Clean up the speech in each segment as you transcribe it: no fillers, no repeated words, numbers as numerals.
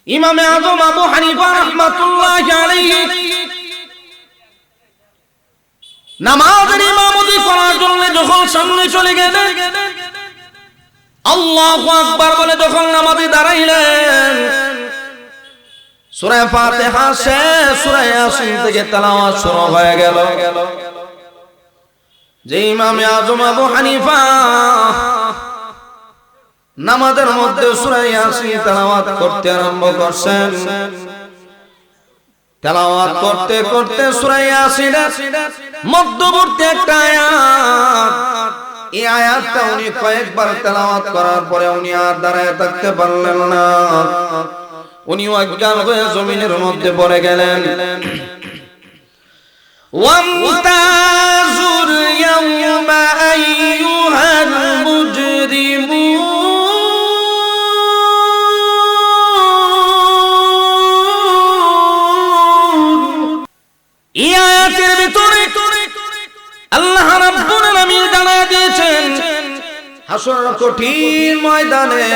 ইমামে আযম আবু হানিফা রাহমাতুল্লাহি আলাইহি নামাজের ইমামতি করার জন্য যখন সামনে চলে গেলেন, আল্লাহু আকবার বলে যখন নামাজে দাঁড়াইলেন, সূরা ফাতিহা শেষ, সূরা ইয়াসিন থেকে তেলাওয়াত শুরু হয়ে গেল। যে ইমামে আযম আবু হানিফা নামাজের মধ্যে সূরা ইয়াসিন তেলাওয়াত করতে আরম্ভ করছেন, তেলাওয়াত করতে করতে সূরা ইয়াসিনের মধ্যবর্তী একটা আয়াত, এই আয়াতটা উনি কয়েকবার তেলাওয়াত করার পরে উনি আর দাঁড়ায় থাকতে পারলেন না, উনি অজ্ঞান হয়ে জমিনের মধ্যে পড়ে গেলেন। ওয়ামতাজুল ইয়াওমা আইয়ুহাল মুজরিমুন, এই আয়াতের ভিতরে আল্লাহ রাব্বুল আলামিন জানায় দিয়েছেন হাসরের কঠিন ময়দানে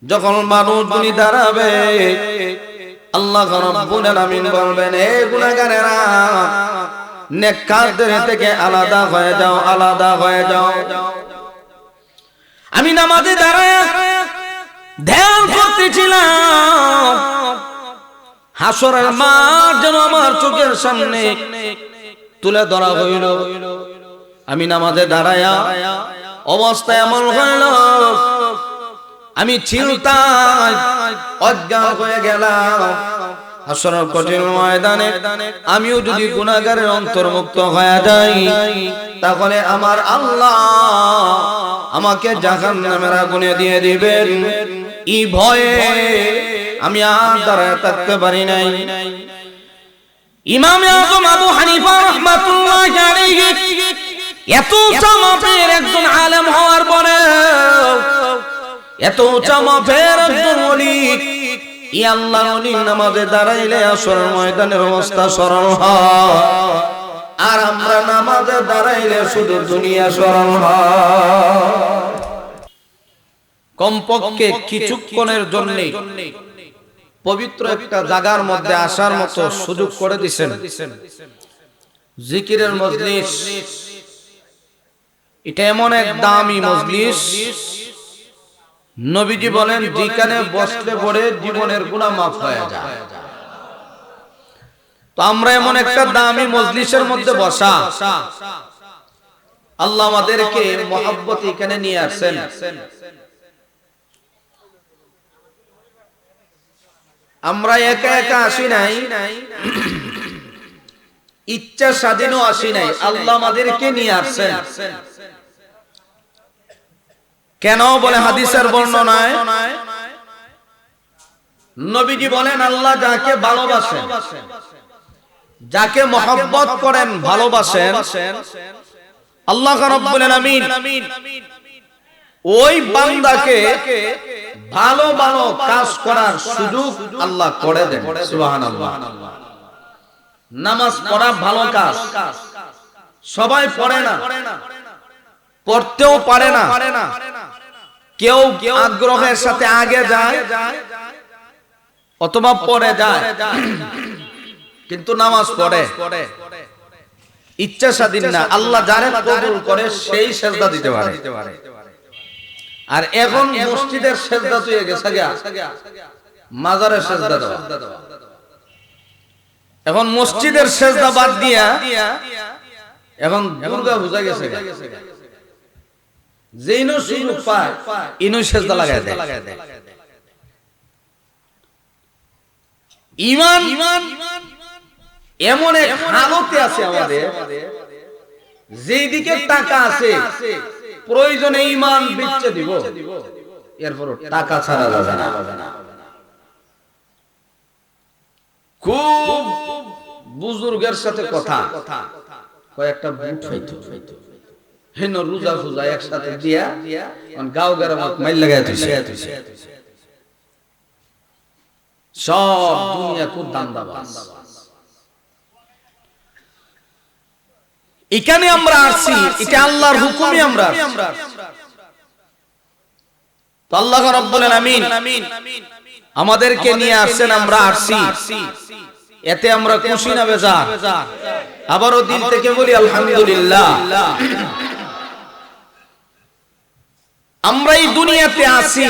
যখন মানুষগুলি দাঁড়াবে, আল্লাহ রাব্বুল আলামিন বলবেন, হে গুনাহগারেরা, নেককারদের থেকে আলাদা হয়ে যাও, আলাদা হয়ে যাও। আমি নামাজে দাঁড়ায় ধ্যান করতেছিলাম, হাসরের মাঠ যেন আমার চোখের সামনে তুলে ধরা হইল। আমি নামাজে দাঁড়ায়া অবস্থা এমন হইল, আমি চিন্তায় অজ্ঞান হয়ে গেলাম। হাসরের কঠিন ময়দানে আমিও যদি গুনাহগারের অন্তর্ভুক্ত হয়ে যাই, তাহলে আমার আল্লাহ আমাকে জাহান্নামের আগুনে দিয়ে দিবেন। এই ভয়ে আমি আর দাঁড়ায় থাকতে পারি নাই। ইমাম আযম আবু হানিফা রাহমাতুল্লাহি আলাইহি এত উঁচা মাপের একজন আলেম হওয়ার পরে, এত উঁচা মাপের একজন ওলি, এই আল্লাহর ওলি নামাজে দাঁড়াইলে আসরের ময়দানের অবস্থা সরল হয়, আর আমরা নামাজে দাঁড়াইলে শুধু দুনিয়া সরল হয়। কমপক্ষে কিছুক্ষণের জন্য পবিত্র একটা জায়গার মধ্যে আসার মতো সুযোগ করে দিয়েছেন। জিকিরের মজলিস, এটা এমন এক দামি মজলিস, নবীজি বলেন যেখানে বসলে পড়ে জীবনের গুনাহ মাফ হয়ে যায়। তো আমরা এমন একটা দামি মজলিসের মধ্যে বসা, আল্লাহ আমাদেরকে মহব্বত এখানে নিয়ে আসেন। আমরা একা একা আসি নাই, ইচ্ছা স্বাধীনও আসি নাই, আল্লাহ আমাদেরকে নিয়ে আসছেন। কেন বলে হাদিসের বর্ণনায় নবীজি বলেন, আল্লাহ যাকে ভালোবাসেন, যাকে মহব্বত করেন, ভালোবাসেন, আল্লাহ রাব্বুল আলামিন ওই বান্দাকে ভালো ভালো কাজ করার সুযোগ আল্লাহ করে দেন। সুবহানাল্লাহ। নামাজ পড়া ভালো কাজ, সবাই পড়ে না, পড়তেও পারে না, কেউ আগ্রহের সাথে আগে যায় অথবা পড়ে যায়, কিন্তু নামাজ পড়ে ইচ্ছা স্বাধীন না। আল্লাহ যারে কবুল করে সেই সেজদা দিতে পারে। আর এখন মসজিদের সেজদা হয়ে গেছে মাজারের সেজদা দেওয়া। এখন মসজিদের সেজদা বাদ দিয়া এখন দুর্গা পূজা গেছে, যেইনো সুযোগ পায় ইনো সেজদা লাগায় দেয়। ঈমান এমন এক হালতে আছে আমাদের, যেই দিকে টাকা আছে প্রয়োজনে ঈমান বেচে দিব, এরপর টাকা ছাড়া যাবে না। খুব বুজুর্গের সাথে কথা, কয়েকটা বুট হইতো হেন রোজা ফুজা একসাথে দিয়া গাও গারামত মাইল লাগায় তুইছে, সব দুনিয়া খুব দান্দাবাজ। এখানে আমরা আসছি, এটা আল্লাহর হুকুমে আমরা। তো আল্লাহ রাব্বুল আলামিন আমাদেরকে নিয়ে আসছেন, আমরা আসছি, এতে আমরা খুশি না বেজার? আবারও দিল থেকে বলি আলহামদুলিল্লাহ। আমরা এই দুনিয়াতে আছি,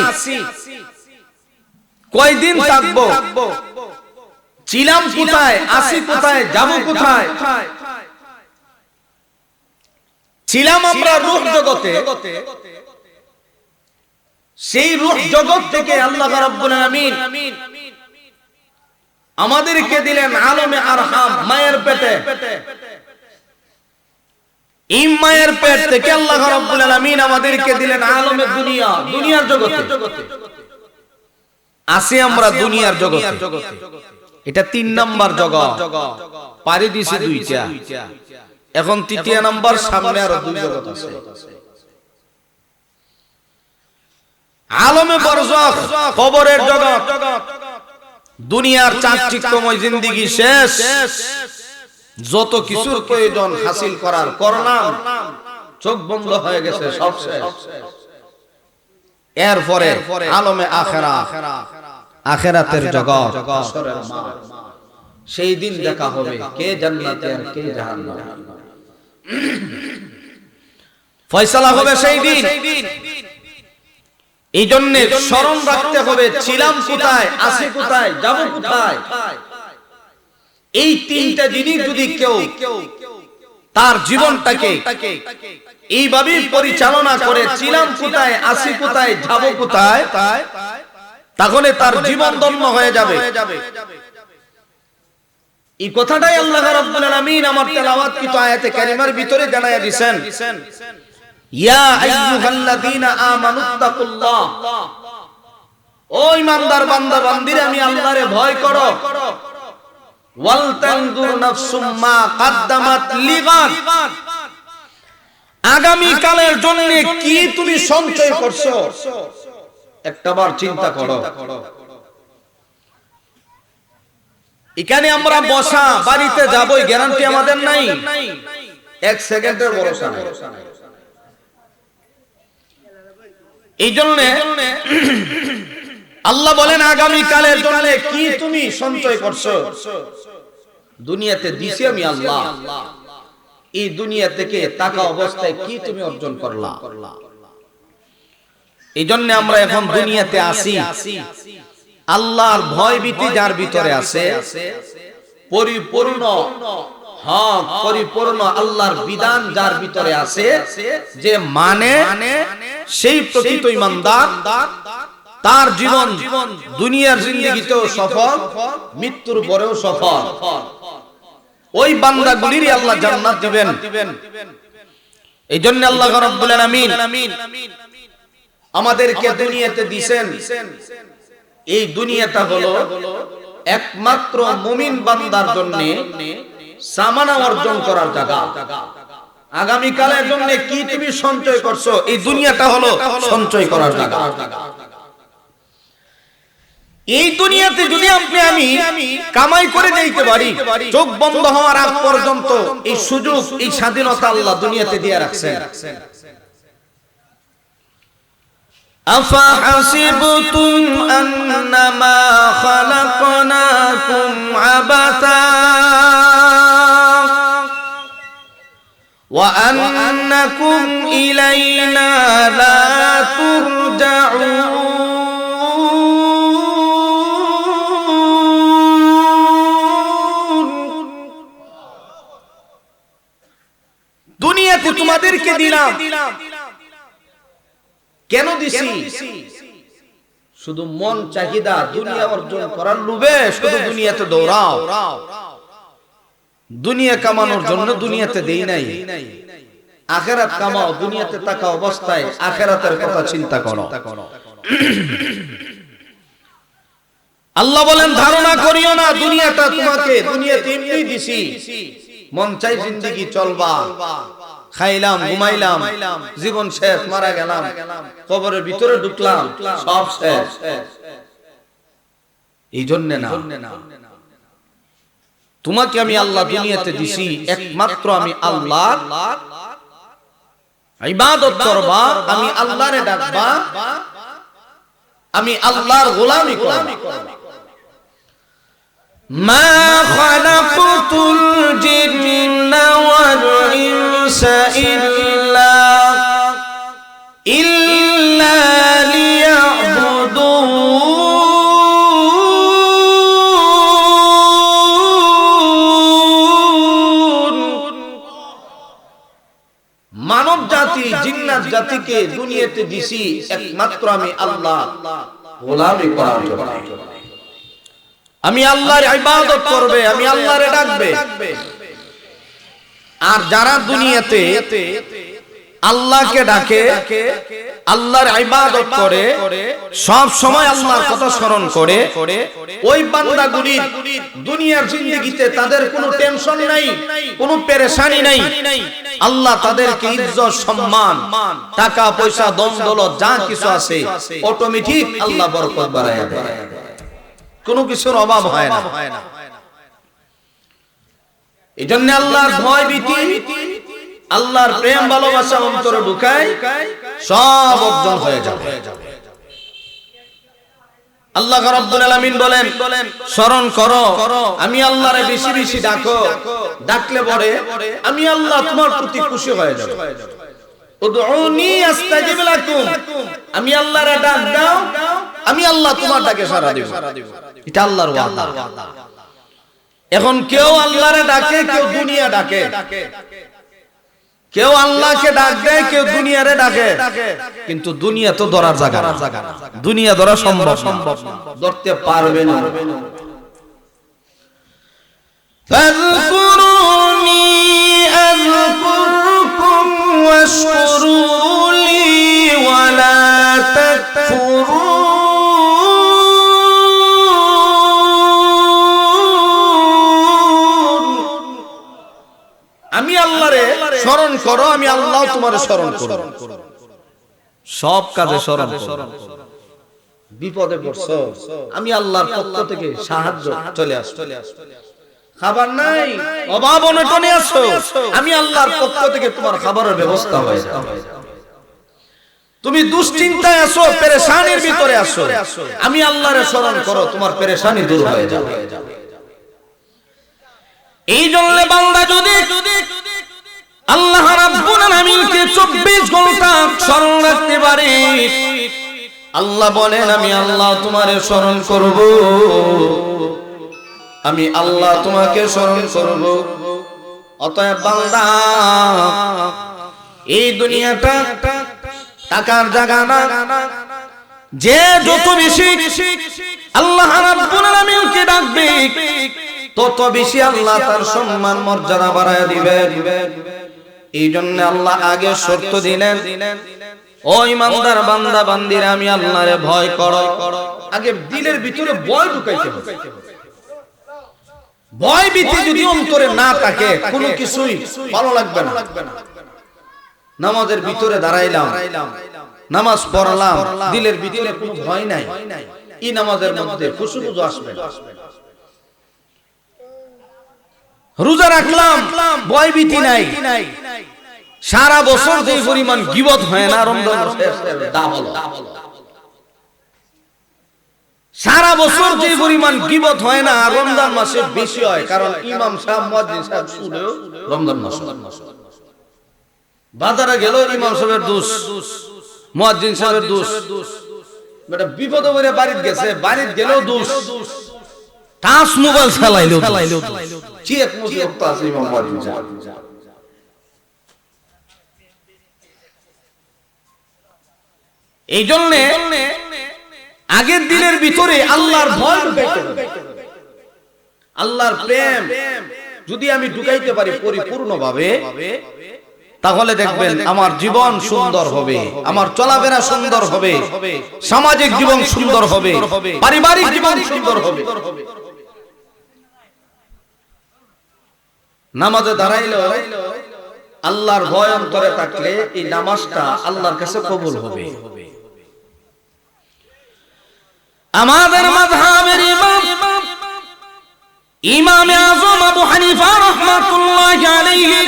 কয়দিন থাকবো, ছিলাম কোথায়, আছি কোথায়, যাব কোথায়? ছিলাম আমরা রূহ জগতে, সেই রূহ জগৎ থেকে আল্লাহ রাব্বুল আলামিন আমাদেরকে দিলেন আলমে আরহাম, মায়ের পেটে। এই মায়ের পেট থেকে আল্লাহ রাব্বুল আলামিন আমাদেরকে দিলেন আলমে দুনিয়া, দুনিয়ার জগতে। আছি আমরা দুনিয়ার জগতে, এটা 3 নাম্বার জগৎ, পারি দিছি 2টা, এখন 3য় নাম্বার, সামনে আরো 2 জগৎ আছে। আলমে বারজাখ, কবরের জগৎ, দুনিয়ার চাকচিক্যময় জিন্দেগি শেষ, যত কিছুর প্রয়োজন হাসিল করার করলাম, চোখ বন্ধ হয়ে গেছে, সব শেষ। এরপরে আলমে আখিরাত, আখিরাতের জগৎ, হাসরের মাঠ, সেই দিন দেখা হবে কে জান্নাতে আর কে জাহান্নামে, ফয়সালা হবে সেই দিন। এই জন্য স্মরণ রাখতে হবে ছিলাম কোথায়, আছি কোথায়, যাব কোথায়। এই 3টা জিনিস যদি কেউ তার জীবনটাকে এইভাবে পরিচালনা করে, ছিলাম কোথায়, আছি কোথায়, যাব কোথায়, তাহলে তার জীবন ধন্য হয়ে যাবে। এই কথাটাই আল্লাহ রাব্বুল আলামিন আমার তেলাওয়াতকৃত আয়াতে কারিমার ভিতরে জানায়া দিবেন, ইয়া আইয়ুহাল্লাযীনা আমানুত্তাকুল্লাহ, ও ঈমানদার বান্দা বান্দিরা, আমি আল্লাহরে ভয় করো। ওয়াল তানজুর নাফসুম মা কদ্দামাত লিগাদ, আগামী কালের জন্য কি তুমি সঞ্চয় করছো, একটাবার চিন্তা করো। এখানে আমরা বসা, বাড়িতে যাবই, গ্যারান্টি আমাদের নাই, 1 সেকেন্ডের ভরসা নাই। এই জন্য আল্লাহ বলেন আগামী কালের জন্য কি তুমি সঞ্চয় করছো। দুনিয়াতে দিছি আমি আল্লাহ, এই দুনিয়া থেকে টাকা অবস্থায় কি তুমি অর্জন করলা। এই জন্য আমরা এখন দুনিয়াতে আসি, আল্লাহর ভয় ভীতি যার ভিতরে আছে, পরিপূর্ণ হক, পরিপূর্ণ আল্লাহর বিধান যার ভিতরে আছে, যে মানে সেই প্রকৃত ঈমানদার, তার জীবন দুনিয়ার জিন্দেগিতেও সফল, মৃত্যুর পরেও সফল। ওই বান্দাগুলিরই আল্লাহ জান্নাত দিবেন। এই জন্য আল্লাহ রাব্বুল আলামিন আমাদেরকে দুনিয়াতে দিবেন। এই দুনিয়াটা হলো একমাত্র মুমিন বান্দার জন্য সামানা অর্জন করার জায়গা। আগামী কালের জন্য কি তুমি সঞ্চয় করছো, এই দুনিয়াটা হলো সঞ্চয় করার জায়গা। এই দুনিয়াতে যদি আমি কামাই করে যাইতে পারি, চোখ বন্ধ হওয়ার আগ পর্যন্ত এই সুযোগ, এই স্বাধীনতা আল্লাহ দুনিয়াতে দিয়ে রাখছেন। আফাহাসিবতুম আন্নামা খালাকনাকুম আবাসা ওয়া আন্নাকুম ইলাইনা লা তুরজাউন। দুনিয়াতে তোমাদেরকে দিলাম, কেন দিছি? শুধু মন চাহিদা, দুনিয়া অর্জন করার লোভে শুধু দুনিয়াতে দৌড়াও। দুনিয়া কামানোর জন্য দুনিয়াতে দেই নাই, আখিরাত কামাও। দুনিয়াতে থাকা অবস্থায় আখিরাতের কথা চিন্তা করো। আল্লাহ বলেন ধারণা করিও না দুনিয়াটা তোমাকে দুনিয়াতে এমনি দিছি, মন চাই জিন্দেগি চলবা, খাইলাম, ঘুমাইলাম, জীবন শেষ, মারা গেলাম, কবরের ভিতরে ঢুকলাম, সব শেষ। এই জন্য না, তোমাকে আমি আল্লাহ দুনিয়াতে দিছি একমাত্র আমি আল্লাহ ইবাদত করবা, আমি আল্লাহরে ডাকবা, আমি আল্লাহর গোলামি করব। মা খালাকুতুল জিন্না ওয়াল ইনসা ইল্লা লিয়াবুদুন। মানব জাতি জিন্নাত জাতিকে দুনিয়াতে দিছি একমাত্র আমি আল্লাহ গোলামি করার জন্য। আমি আল্লাহর ইবাদত করবে, আমি আল্লাহরে ডাকবে। আর যারা দুনিয়াতে আল্লাহকে ডাকে, আল্লাহর ইবাদত করে, সব সময় আল্লাহর কথা স্মরণ করে, ওই বান্দাগুলি দুনিয়ার জিন্দেগিতে তাদের কোনো টেনশন নাই, কোনো পেরেশানি নাই। আল্লাহ তাদেরকে ইজ্জত, সম্মান, টাকা পয়সা, ধন দৌলত যা কিছু আছে অটোমেটিক আল্লাহ বরকত বাড়ায় দেয়, কোনো কিছুর অভাব হয় না। এই জন্য আল্লাহর ভয় ভীতি, আল্লাহর প্রেম ভালোবাসা অন্তরে ঢুকায়, সব অর্জন হয়ে যাবে। আল্লাহ রাব্বুল আলামিন বলেন, স্মরণ করো, আমি আল্লাহরে বেশি বেশি ডাকো, ডাকলে পরে আমি আল্লাহ তোমার প্রতি খুশি হয়ে যাব। উদউনি আস্তাজিব লাকুম, আমি আল্লাহরে ডাক দাও, আমি আল্লাহ তোমার ডাকে সাড়া দেব। এটা আল্লাহর ওয়াদা। এখন কেউ আল্লাহরে ডাকে, কেউ দুনিয়া ডাকে, কেউ আল্লাহকে ডাক দেয়, কেউ দুনিয়ারে ডাকে, কিন্তু দুনিয়া তো ধরার জায়গা না, দুনিয়া ধরা সম্ভব না, ধরতে পারবে না। ফাযকুরুনি আযকুরকুম ওয়াশকুরুলি ওয়ালা তাকফুরুন। আমি আল্লাহরে স্মরণ করো, আমি আল্লাহ তোমার স্মরণ করব। সব কাজে স্মরণ করো। বিপদে পড়ছো, আমি আল্লাহর পক্ষ থেকে সাহায্য চলে আসছে। খাবার নাই, অভাব অনটনে আছো, আমি আল্লাহর পক্ষ থেকে তোমার খাবারের ব্যবস্থা হয়ে যাবে। তুমি দুশ্চিন্তায় আছো, পেরেশানির ভিতরে আছো, আমি আল্লাহরে স্মরণ করো, তোমার পেরেশানি দূর হয়ে যাবে। এই জন্য বান্দা যদি আল্লাহ রাব্বুল আলামিনকে 24 ঘন্টা স্মরণ রাখতে পারে, আল্লাহ বলেন আমি আল্লাহ তোমারে স্মরণ করব, আমি আল্লাহ তোমাকে স্মরণ করব। অতএব বান্দা, এই দুনিয়াটা টাকার জায়গা না, যে যত বেশি আল্লাহ রাব্বুল আলামিনকে ডাকবে, তত বেশি আল্লাহ তার সম্মান মর্যাদা বাড়ায় দিবেন। এই জন্য আল্লাহ আগে শর্ত দিলেন, ও ইমানদার বান্দা বান্দিরা, আমি আল্লাহরে ভয় করো। আগে দিলের ভিতরে ভয় ঢুকাইতে হবে। ভয় ভীতি যদি অন্তরে না থাকে, কোনো কিছুই ভালো লাগবে না। নামাজের ভিতরে দাঁড়াইলাম, নামাজ পড়লাম, দিলের ভিতরে কোনো ভয় নাই, এই নামাজের মধ্যে খুশু আসবে। রোজা রাখলাম, ভয় ভীতি নাই, সারা বছর যে পরিমাণ গীবত হয় না রমজান মাসে, সারা বছর যে পরিমাণ গীবত হয় না রমজান মাসে বেশি হয়। কারণ ইমাম সাহেব, মুয়াজ্জিন সাহেব শুনেও রমজান মাস, বাজারে গেল ইমাম সাহেবের দোষ, মুয়াজ্জিন সাহেবের দোষ, বেটা বিপদে পড়ে বাড়িতে গেছে, বাড়িতে গেলেও দোষ, টাচ মোবাইল চালাইলো কি এক মুসিবত আছে ইমাম মুয়াজ্জিন সাহেব। এই জন্য আগের দিনের ভিতরে আল্লাহর ভয় ঢুকাইতে হবে। আল্লাহর প্রেম যদি আমি ঢুকাইতে পারি পরিপূর্ণভাবে, তাহলে দেখবেন আমার জীবন সুন্দর হবে, আমার চলাফেরা সুন্দর হবে, সামাজিক জীবন সুন্দর হবে, পারিবারিক জীবন সুন্দর হবে। নামাজে দাঁড়াইলো আল্লাহর ভয় অন্তরে থাকলে এই নামাজটা আল্লাহর কাছে কবুল হবে। আমাদের মাযহাবের ইমাম ইমামে আযম আবু হানিফা রাহমাতুল্লাহি আলাইহি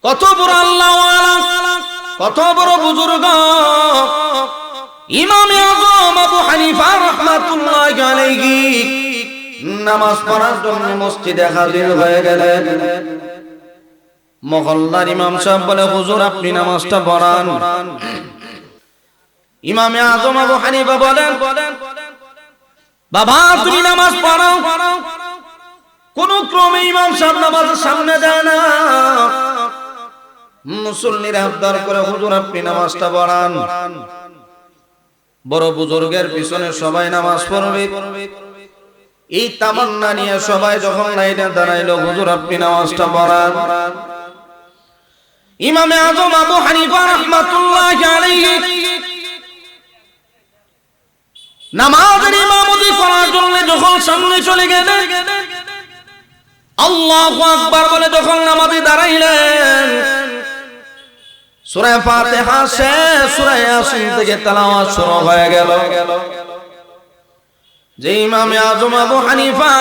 কত বড় আল্লাহওয়ালা, কত বড় বুজুর্গ, ইমামে আযম আবু হানিফা রাহমাতুল্লাহি আলাইহি নামাজ পড়ার জন্য মসজিদে হাজির হয়ে গেলেন। মহল্লার ইমাম সাহেব বলে, হুজুর আপনি নামাজটা পড়ান। ইমামে আযম আবু হানিফা বলেন, বাবা তুমি নামাজ পড়াও। কোন ক্রমে ইমাম সাহেব নামাজের সামনে যায় না। মুসল্লিরা আবদার করে, হুজুর আপনি নামাজটা পড়ান। বড় বুজুর্গের পিছনে সবাই নামাজ পড়বে, এই তামান্না নিয়ে সবাই যখন লাইনে দাঁড়াইলো, হুজুর আপনি নামাজটা পড়ান। ইমামে আযম আবু হানিফা রাহমাতুল্লাহি আলাইহি নামাজের ইমামতি করার জন্য যখন সামনে চলে গেলেন, আল্লাহু আকবার বলে যখন নামাজে দাঁড়াইলেন, সূরা ফাতিহা শেষ, সূরা ইয়াসিন থেকে তেলাওয়াত শুরু হয়ে গেল। যে ইমামে আযম আবু হানিফা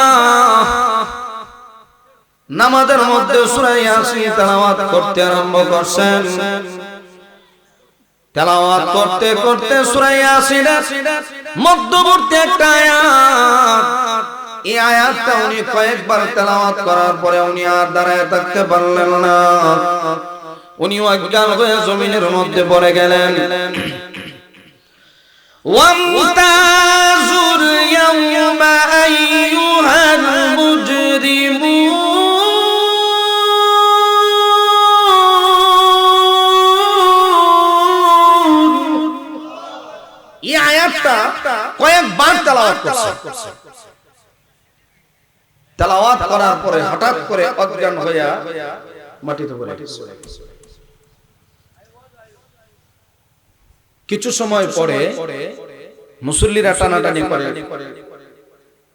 নামাজের মধ্যে সূরা ইয়াসিন তেলাওয়াত করতে আরম্ভ করছেন, তেলাওয়াত করতে করতে সূরা ইয়াসিনের মধ্যবর্তী একটা আয়াত, এই আয়াতটা উনি কয়েকবার তেলাওয়াত করার পরে উনি আর দাঁড়ায় থাকতে পারলেন না, উনি অজ্ঞান হয়ে জমিনের মধ্যে পড়ে গেলেন। ওয়ামতাজুল ইয়াওমা আইয়ুহাল মুজরিমুন, এই আয়াতটা কয়েকবার তেলাওয়াত করছে। তেলাওয়াত করার পরে হঠাৎ করে অজ্ঞান হইয়া মাটিতে পড়ে গেছে। কিছু সময় পরে মুসল্লিরা টানাটানি করে,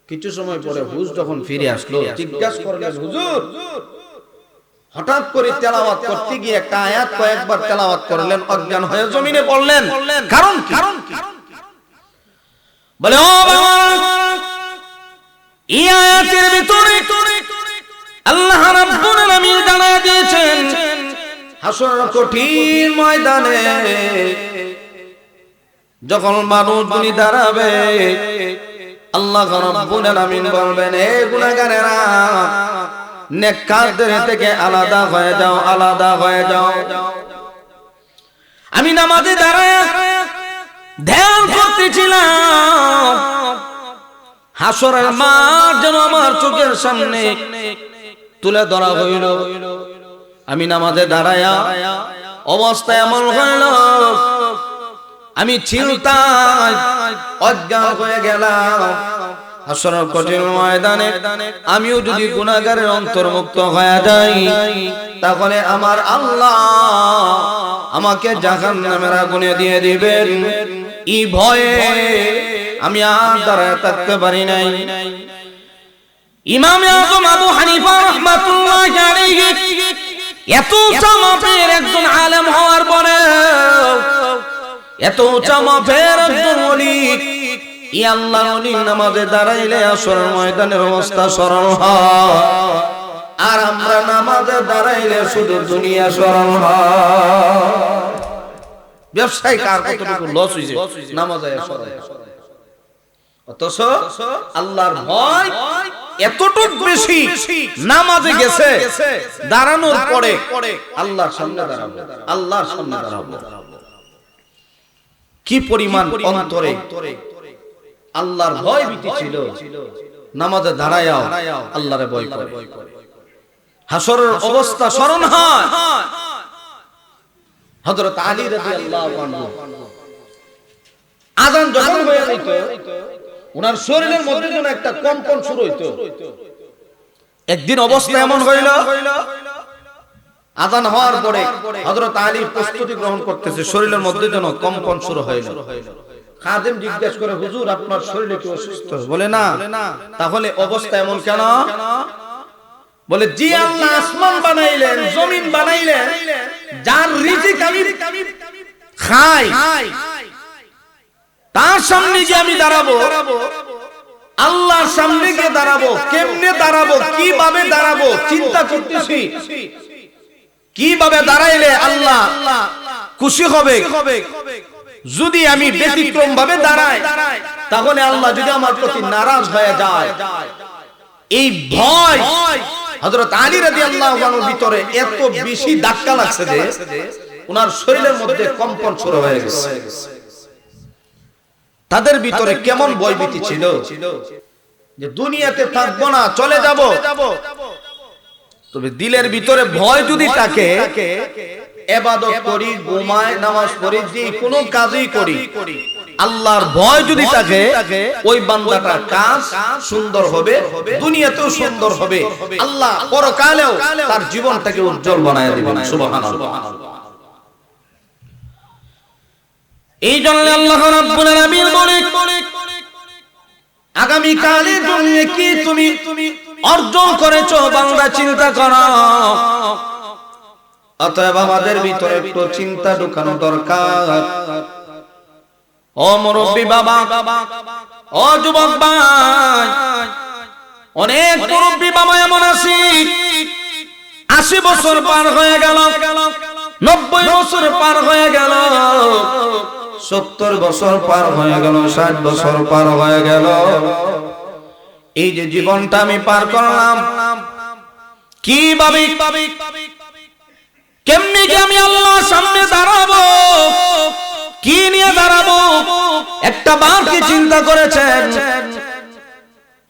কিছু সময় পরে হুজুর যখন ফিরে আসলো, জিজ্ঞাসা করলেন, হুজুর হঠাৎ করে তেলাওয়াত করতে গিয়ে একটা আয়াত কয়েকবার তেলাওয়াত করলেন, অজ্ঞান হয়ে জমিনে পড়লেন, কারণ কি? বলে, ও বাবা, এই আয়াতের ভিতরে আল্লাহ রাব্বুল আলামিন জানায় দিয়েছেন, হাসরের কঠিন ময়দানে যখন মানুষগুলি দাঁড়াবে, আল্লাহ রাব্বুল আলামিন বলবেন, হে গুনাহগারেরা, নেককারদের থেকে আলাদা হয়ে যাও, আলাদা হয়ে যাও। আমি নামাজে দাঁড়ায় ধ্যান করতেছিলাম, হাসরের মাঠ যেন আমার চোখের সামনে তুলে ধরা হইল। আমি নামাজে দাঁড়ায়া অবস্থা এমন হইল, আমি চিন্তায় অজ্ঞান হয়ে গেলাম। হাসরের কঠিন ময়দানে আমিও যদি গুনাহগারের অন্তর্ভুক্ত হয়ে যাই, তাহলে আমার আল্লাহ আমাকে জাহান্নামের আগুনে দিয়ে দিবেন। এই ভয়ে আমি আর দাঁড়ায় থাকতে পারি নাই। ইমামে আযম আবু হানিফা রাহমাতুল্লাহি আলাইহি এত উঁচা মাপের একজন আলেম হওয়ার পরে, এত উঁচা মাপের একজন ওলি, এই আল্লাহর ওলি নামাজে দাঁড়াইলে আসরের ময়দানের অবস্থা সরল হয়, আর আমরা নামাজে দাঁড়াইলে শুধু দুনিয়া সরল হয়। ব্যবসায় কার কতটুকু লস হইছে নামাজে সরল, অথচ আল্লাহর ভয় এতটুকু বেশি, নামাজে গেছে দাঁড়ানোর পরে আল্লাহর সামনে দাঁড়াবো, আল্লাহর সামনে দাঁড়াবো। কি পরিমাণ অন্তরে আল্লাহর ভয় ভীতি ছিল, নামাজে দাঁড়ায়াও আল্লাহরে ভয় করে। হাসরের অবস্থা স্মরণ হয়। হযরত আলী রাদিয়াল্লাহু আনহু আযান যখন হয়ে যেত, ওনার শরীরের মধ্যে যেন একটা কম্পন শুরু হইতো। একদিন অবস্থা এমন হইল, আযান হওয়ার পরে হযরত আলী প্রস্তুতি গ্রহণ করতেছে, শরীরের মধ্যে যেন কম্পন শুরু হইল। খাদেম জিজ্ঞাসা করে, হুজুর আপনার শরীরে কি অসুস্থ? বলে না। তাহলে অবস্থা এমন কেন? বলে, জি আল্লাহ আসমান বানাইলেন, জমিন বানাইলেন, যার রিজিক আমি খাই, তার সামনে গিয়ে আমি দাঁড়াবো, আল্লাহর সামনে গিয়ে দাঁড়াবো। কেমনে দাঁড়াবো, কিভাবে দাঁড়াবো চিন্তা করতেছি। কিভাবে দাঁড়াইলে আল্লাহ খুশি হবে, যদি আমি ব্যতিক্রম ভাবে দাঁড়াই, তাহলে আল্লাহ যদি আমার প্রতি নারাজ হয়ে যায়, এই ভয় হযরত আলী রাদিয়াল্লাহু আনহুর ভিতরে এত বেশি ধাক্কা লাগছে যে ওনার শরীরের মধ্যে কম্পন শুরু হয়ে গেছে। তাদের ভিতরে কেমন ভয়ভীতি ছিল যে দুনিয়াতে থাকবো না, চলে যাব। তবে দিলের ভিতরে ভয় যদি থাকে, ইবাদত করি, ঘুমায়, নামাজ পড়ি, যে কোনো কাজই করি, আল্লাহর ভয় যদি থাকে, ওই বান্দাটার কাজ সুন্দর হবে, দুনিয়াতেও সুন্দর হবে, আল্লাহ পরকালেও তার জীবনটাকে উজ্জ্বল বানায় দিবেন। সুবহানাল্লাহ। এই জন্য আল্লাহ রাব্বুল আলামিন বলে, আগামী কালের জন্য কি তুমি অর্জন করেছো বান্দা, চিন্তা করো। অতএব আমাদের ভিতরে একটু চিন্তা ঢুকানো দরকার। ও মুরব্বী বাবা, ও যুবক ভাই, অনেক মুরব্বী বাবা এমন আছে 80 বছর পার হয়ে গেল, 90 বছর পার হয়ে গেল, 70 বছর পার হয়ে গেল, 60 বছর পার হয়ে গেল। এই যে জীবনটা আমি পার করলাম, কিভাবে কেমনি কি আমি আল্লাহর সামনে দাঁড়াবো, কি নিয়ে দাঁড়াবো, একটা বার কি চিন্তা করেছেন?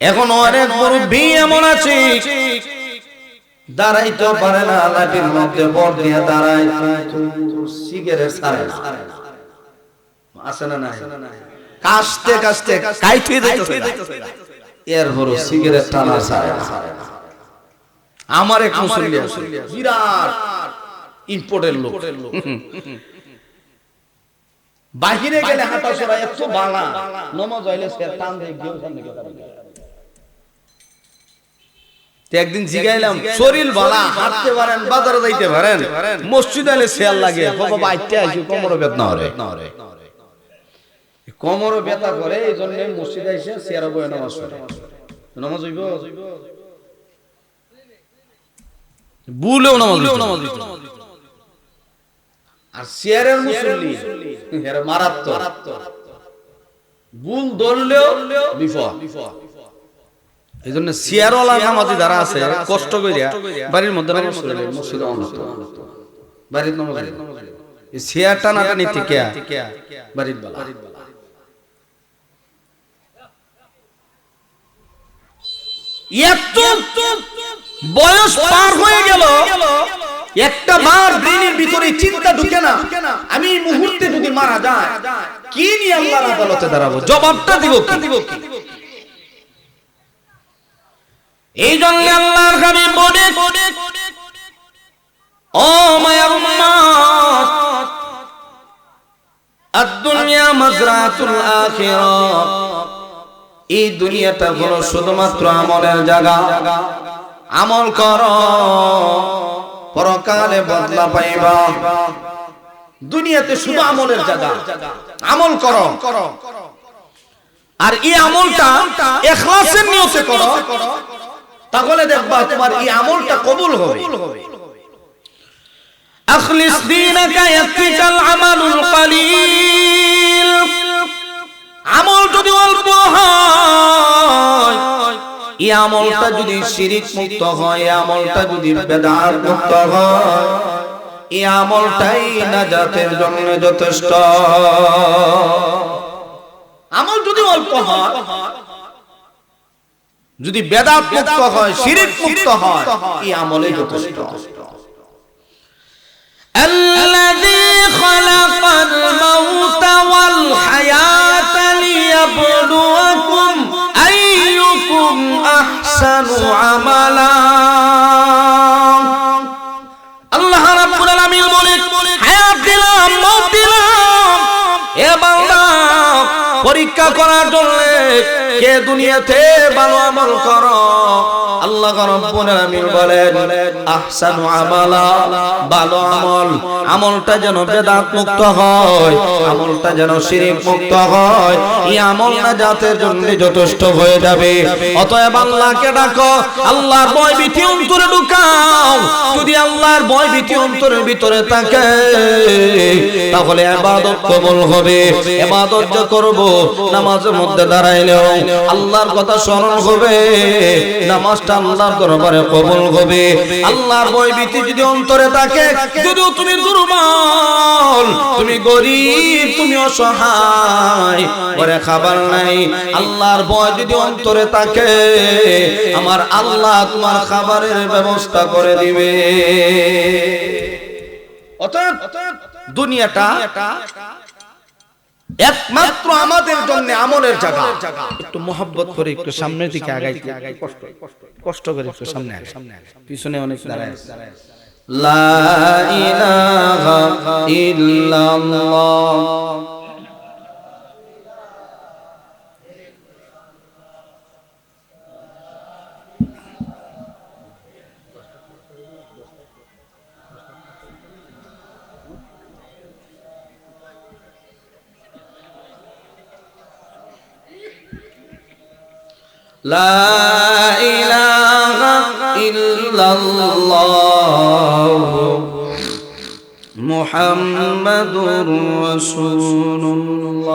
এখন অনেক মুরব্বী এমন আছে দাঁড়াইতে পারে না, লাঠির মধ্যে বল দিয়ে দাঁড়ায়, সিগারেট ছাড়ে না। আছে না? নাই? কাশতে কাশতে কাইতে দিতেছে, এর হলো সিগারেট টানা ছাড়ে না। আমার এক মুসল্লি আছে, বিরাট ইম্পোর্টের লোক, বাহিরে গেলে হাঁটা চলা এত বালা, নামাজ হইলে সে টান দিয়ে গিয়ে সামনে গেল। একদিন জিগাইলাম, শরীর বালা, হাঁটতে পারেন, বাজারে যাইতে পারেন, মসজিদ আইলে শেয়ার লাগে, বাবা আইতে আসি কোমর বেদনা হরে, কোমর ব্যথা করে, এই জন্য মসজিদ আইসে শেয়ার বয়ে নামাজ পড়ে। নামাজ হইব বুলেও নামাজ হইব। আর শেয়ারের মুসল্লি এরা মারাত্মক, বুল ধরলেও বিপদ। এই জন্য শেয়ারওয়ালা নামাজি যারা আছে, কষ্ট করিয়া বাড়ির মধ্যে নামাজ পড়ে, মসজিদে অন্তত বাড়ির নামাজ, এই শেয়ার টানাটানি থেকে বাড়ির বালা। এত বয়স পার হয়ে গেল, একটা বার ব্রেনের ভিতরে চিন্তা ঢুকে না, আমি এই মুহূর্তে যদি মারা যায়, কি নিয়ে আল্লাহর আদালতে দাঁড়াবো, জবাবটা দিব কি? এই জন্য আল্লাহর হাবিব বলে, ও মায়ার উম্মত, আদ-দুনিয়া মাজরাতুল আখিরাহ, এই দুনিয়াটা হলো শুধুমাত্র আমলের জায়গা। আমল করো, পরকালে বদলা পাইবা। দুনিয়াতে শুধু আমলের জায়গা, আমল করো, আর এই আমলটা ইখলাসের নিয়তে করো, তাহলে দেখবা তোমার এই আমলটা কবুল হবে। আখলিস দীনাকা ইয়াকফিকাল আমালুল কলিল। আমল যদি অল্প হয়, এই আমলটা যদি শিরিক মুক্ত হয়, এই আমলটা যদি বেদাত মুক্ত হয়, এই আমলটাই নাজাতের জন্য যথেষ্ট। আমল যদি অল্প হয়, যদি বেদাত মুক্ত হয়, শিরিক মুক্ত হয়, এই আমলই যথেষ্ট। الذي خلق الموت والحياة ليبلوكم أيكم أحسن عملا। আল্লাহ রাব্বুল আলামিন বলে, হায়াত দিলাম, মওত দিলাম, এ বান্দা পরীক্ষা পরীক্ষা করার জন্য কে দুনিয়াতে ভালো আমল করো। আল্লাহ রাব্বুল আলামিন বলেন আহসানু আমালা, ভালো আমল, আমলটা যেন বেদাত মুক্ত হয়, আমলটা যেন শিরক মুক্ত হয়, এই আমল নাজাতের জন্য যথেষ্ট হয়ে যাবে। অতএব আল্লাহকে ডাকো, আল্লাহর ভয় ভীতি অন্তরে ঢুকাও। যদি আল্লাহর ভয় ভীতি অন্তরের ভিতরে থাকে তাহলে ইবাদত কবুল হবে। ইবাদত যে করব, নামাজের মধ্যে দাঁড়াইলেও আল্লাহর কথা স্মরণ হবে, নামাজটা আল্লাহর দরবারে কবুল হবে। আল্লাহর ভয় ভীতি যদি অন্তরে থাকে, যদিও তুমি দুর্বল, তুমি গরীব, তুমি অসহায়, ঘরে খাবার নাই, আল্লাহর ভয় যদি অন্তরে থাকে, আমার আল্লাহ তোমার খাবারের ব্যবস্থা করে দিবে। অতএব দুনিয়াটা একমাত্র আমাদের জন্য আমলের জায়গা। একটু মোহাব্বত করে একটু সামনের দিকে আগাইতে, কষ্ট করে একটু সামনে আগে, পিছনে অনেক দাঁড়ায়। লা ইলাহা ইল্লাল্লাহ লা ইলাহা ইল্লাল্লাহ মুহাম্মাদুর রাসূলুল্লাহ।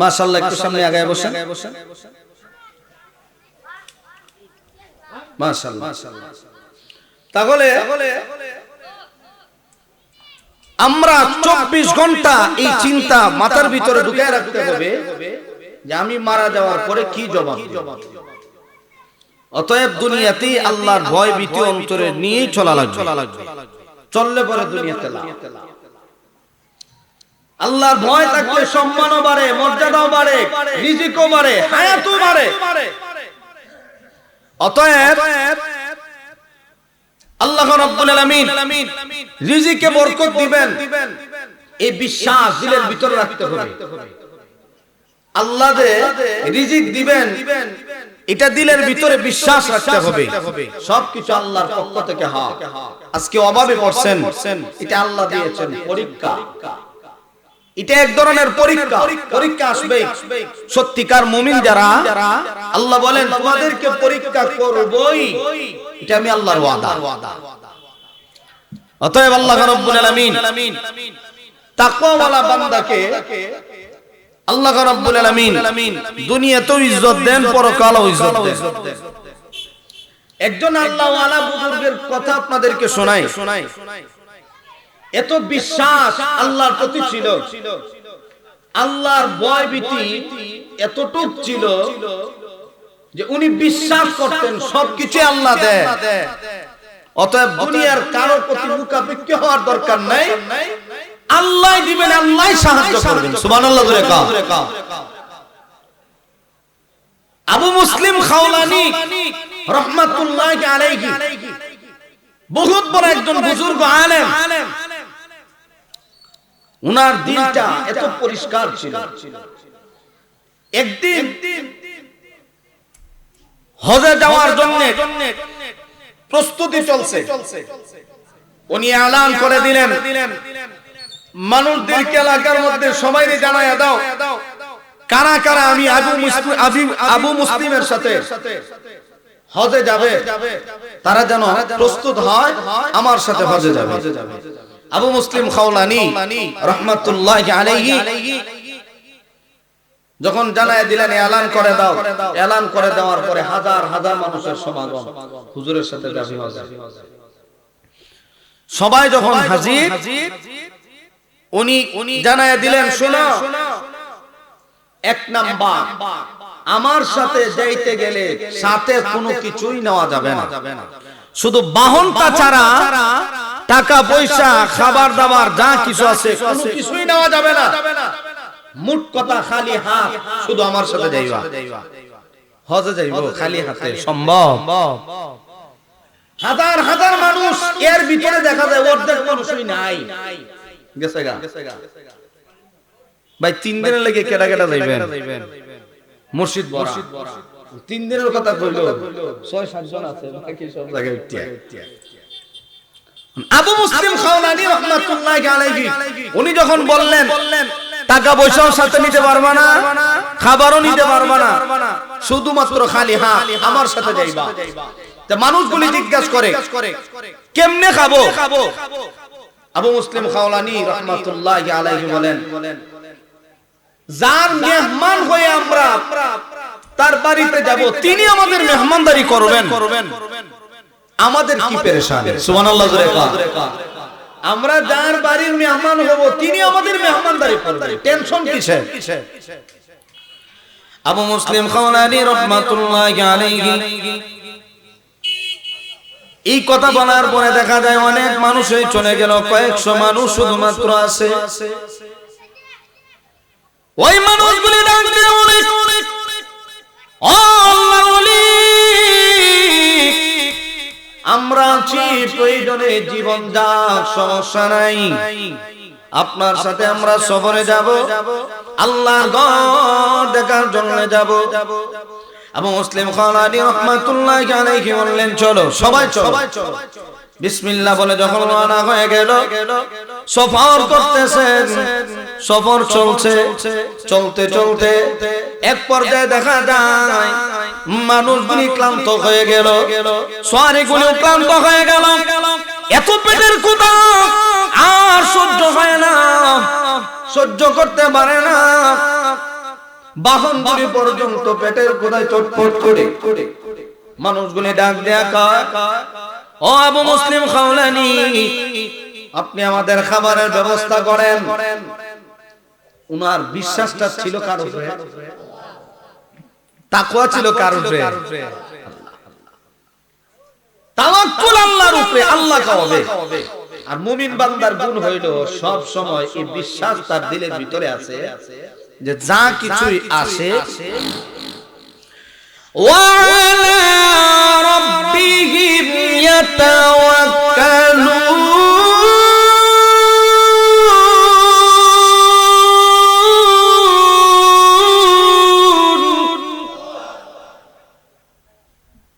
মাশাআল্লাহ, একটু সামনে আগায় বসেন। মাশাআল্লাহ। তাহলে আমরা 24 ঘন্টা এই চিন্তা মাথার ভিতরে ঢুকিয়ে রাখতে হবে যে আমি মারা যাওয়ার পরে কি জবাব দেব। অতএব দুনিয়াতে আল্লাহর ভয় ভীতি অন্তরে নিয়েই চলা লাগবে। চললে পরে দুনিয়াতে লাভ। আল্লাহর ভয় থাকলে সম্মানও বাড়ে, মর্যাদাও বাড়ে, রিজিকও বাড়ে, হায়াতও বাড়ে। অতএব আল্লাহ রাব্বুল আলামিন রিজিকে বরকত দিবেন, এই বিশ্বাস দিলের ভিতরে রাখতে হবে। আল্লাহ যে রিজিক দিবেন এটা দিলের ভিতরে বিশ্বাস রাখতে হবে। সবকিছু আল্লাহর পক্ষ থেকে হয়। আজকে অভাবে পড়ছেন, এটা আল্লাহ দিয়েছেন পরীক্ষা। এটা এক ধরনের পরীক্ষা, পরীক্ষা আসবে। সত্যিকার মুমিন যারা, আল্লাহ বলেন তোমাদেরকে পরীক্ষা করবই, এটা আমি আল্লাহর ওয়াদা। অতএব আল্লাহ রাব্বুল আলামিন তাকওয়াওয়ালা বান্দাকে আল্লাহ রাব্বুল আলামিন দুনিয়াতেও ইজ্জত দেন, পরকালেও ইজ্জত দেন। একজন আল্লাহওয়ালা বুজুর্গের কথা আপনাদেরকে শোনাই। এত বিশ্বাস আল্লাহর প্রতি ছিল, আল্লাহর ভয় ভীতি এতটুক ছিল যে উনি বিশ্বাস করতেন সবকিছু আল্লাহ দেয়। অতএব দুনিয়ার কারো প্রতি মুখাপেক্ষী হওয়ার দরকার নাই, আল্লাহ দিবেন, আল্লাহ সাহায্য করবেন। সুবহানাল্লাহ জোরে কাও। আবু মুসলিম খাওলানি রাহমাতুল্লাহি আলাইহি বহুত বড় একজন বুজুর্গ আলেম। উনার দিলটা এত পরিষ্কার ছিল। একদিন হজে যাওয়ার জন্য প্রস্তুতি চলছে, উনি এলান করে দিলেন মানুষদেরকে এলাকার মধ্যে সবাইকে জানায়া দাও কারা কারা আমি আবু মুসলিমের সাথে হজে যাবে, তারা যেন প্রস্তুত হয় আমার সাথে হজে যাবে। আবু মুসলিম খাওলানি রাহমাতুল্লাহি আলাইহি যখন জানায় দিলেন এলান করে দাও, এলান করে দেওয়ার পরে হাজার হাজার মানুষের সমাগম, হুজুরের সাথে যাবে হজে। সবাই যখন হাজির, উনি জানায় দিলেন শোনো, এক নাম্বার আমার সাথে যাইতে গেলে সাথে কোনো কিছুই নেওয়া যাবে না, শুধু বাহনটা ছাড়া টাকা পয়সা খাবার দাবার যা কিছু আছে কোনো কিছুই নেওয়া যাবে না। মোট কথা খালি হাত, শুধু আমার সাথে যাইবা। হজে যাইবো খালি হাতে সম্ভব? হাজার হাজার মানুষ, এর ভিতরে দেখা যায় অর্ধেক মানুষই নাই, গেছে গা। ভাই 3 দিনের লাগে কেডা কেডা যাইবেন মসজিদ ভরা 3 দিনের কথা কইলো 6-7 জন আছে বাকি সব জায়গায় উঠিয়া আবু মুসলিম খাওলানি রাহমাতুল্লাহি আলাইহি উনি যখন বললেন টাকা পয়সাও সাথে নিতে পারবা না খাবারও নিতে পারবা না শুধুমাত্র খালি হাত আমার সাথে যাইবা তে মানুষগুলি জিজ্ঞাসা করে কেমনে খাবো আবু মুসলিম খাওলানি রাহমাতুল্লাহি আলাইহি বলেন যার মেহমান হয়ে আমরা তার বাড়িতে যাব তিনি আমাদের মেহমানদারি করবেন আমাদের কি পেরেশানি সুবহানাল্লাহ জোরে কা আমরা যার বাড়ির মেহমান হব তিনি আমাদের মেহমানদারি করবেন টেনশন কিসের আবু মুসলিম খাওলানি রাহমাতুল্লাহি আলাইহি এই কথা বলার পরে দেখা যায় অনেক মানুষই চলে গেল কয়েকশো মানুষ শুধুমাত্র আছে ওই মানুষগুলি ডাক দিয়ে অনেক ও আল্লাহর ওলি আমরা আছি প্রয়োজনে জীবন যাক সমস্যা নাই আপনার সাথে আমরা সফরে যাব আল্লাহর ঘর দেখার জন্য যাব আবু মুসলিম খাওলানি রাহমাতুল্লাহি আলাইহি বললেন চলো সবাই চলো বিসমিল্লাহ বলে যখন রওনা হয়ে গেল সফর করতেছেন সফর চলছে চলতে চলতে এক পর্যায়ে দেখা যায় মানুষগুলি ক্লান্ত হয়ে গেল সওয়ারিগুলি ক্লান্ত হয়ে গেল এত পেটের ক্ষুধা আর সহ্য হয় না সহ্য করতে পারে না বাহনগুলি পর্যন্ত পেটের ক্ষুধায় চটপট করে মানুষগুলি ডাক দেয়া কয় ও আবু মুসলিম খাওলানি আপনি আমাদের খাবারের ব্যবস্থা করেন উনার বিশ্বাসটা ছিল কার উপরে তাকওয়া ছিল কার উপরে তাওয়াক্কুল আল্লাহর উপরে আল্লাহ খাওয়াবে আর মুমিন বান্দার গুণ হইল সব সময় এই বিশ্বাস তার দিলের ভিতরে আছে যে যা কিছুই আসে ওয়ালা রাব্বিহিম ইয়াতাওয়াক্কালুন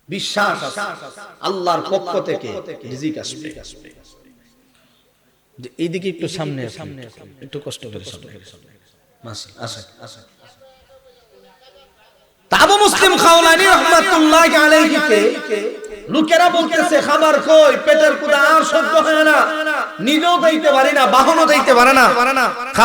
বিশ্বাস আল্লাহর পক্ষ থেকে রিজিক আসবে এইদিকে একটু সামনে একটু কষ্ট করে সামনে আবু মুসলিম খাওলানি রাহমাতুল্লাহি আলাইহি কে লোকেরা বলতেছে খাবার কই পেটের ক্ষুধা আর সহ্য হয় না নিজেও যাইতে পারি না বাহনও যাইতে পারে না খাবার